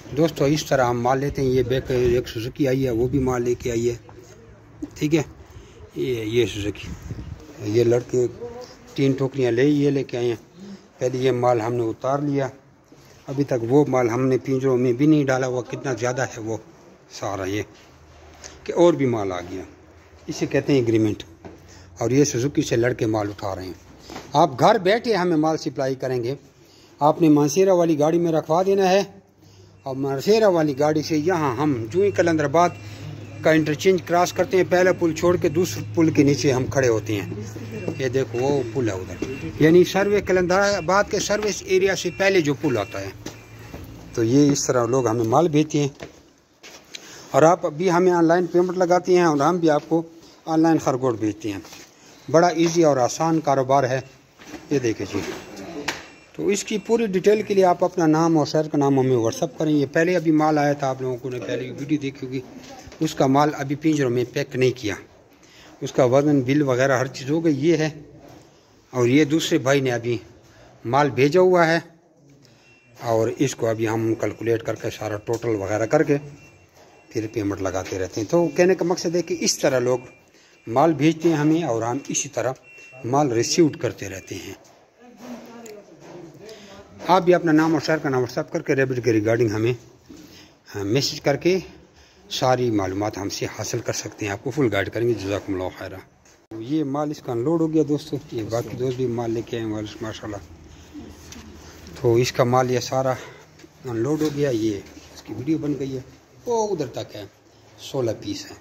दोस्तों इस तरह हम माल लेते हैं। ये बैक एक सुजुकी आई है, वो भी माल लेके आई है, ठीक है। ये सुजुकी, ये लड़के 3 टोकरियाँ ये लेके आए हैं। पहले ये माल हमने उतार लिया, अभी तक वो माल हमने पिंजरों में भी नहीं डाला हुआ। कितना ज़्यादा है वो सारा, ये कि और भी माल आ गया, इसे कहते हैं एग्रीमेंट। और ये सुजुकी से लड़के माल उठा रहे हैं। आप घर बैठे हमें माल सप्लाई करेंगे, आपने मानसेरा वाली गाड़ी में रखवा देना है, और मानसेरा वाली गाड़ी से यहाँ हम जो ही कलंदराबाद का इंटरचेंज क्रॉस करते हैं, पहला पुल छोड़ के दूसरे पुल के नीचे हम खड़े होते हैं। ये देखो वो पुल है उधर, यानी सर्वे कलंदराबाद के सर्विस एरिया से पहले जो पुल आता है। तो ये इस तरह लोग हमें माल भेजते हैं, और आप अभी हमें ऑनलाइन पेमेंट लगाती हैं और हम भी आपको ऑनलाइन खरगोश भेजते हैं। बड़ा इजी और आसान कारोबार है, ये देखिए जी। तो इसकी पूरी डिटेल के लिए आप अपना नाम और शहर का नाम हमें व्हाट्सअप करें। ये पहले अभी माल आया था, आप लोगों ने पहले वीडियो देखी होगी। उसका माल अभी पिंजरों में पैक नहीं किया, उसका वजन बिल वगैरह हर चीज़ हो गई। ये है, और ये दूसरे भाई ने अभी माल भेजा हुआ है, और इसको अभी हम कैलकुलेट करके सारा टोटल वगैरह करके फिर पेमेंट लगाते रहते हैं। तो कहने का मकसद है कि इस तरह लोग माल भेजते हैं हमें, और हम इसी तरह माल रिसीव करते रहते हैं। आप भी अपना नाम और शहर का नाम व्हाट्सएप करके रैबिट के रिगार्डिंग हमें मैसेज करके सारी मालूमात हमसे हासिल कर सकते हैं। आपको फुल गाइड करेंगे। जज़ाकुमुल्लाह खैरा। तो ये माल इसका अनलोड हो गया दोस्तों। ये बाकी दोस्त भी माल लेके आए हैं माशाल्लाह। तो इसका माल ये सारा अनलोड हो गया। ये इसकी वीडियो बन गई है, वो उधर तक है, 16 पीस है।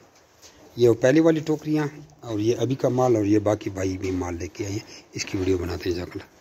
ये पहली वाली टोकरियाँ, और ये अभी का माल, और ये बाकी भाई भी माल लेके आए हैं। इसकी वीडियो बनाते हैं। जज़ाकल्लाह।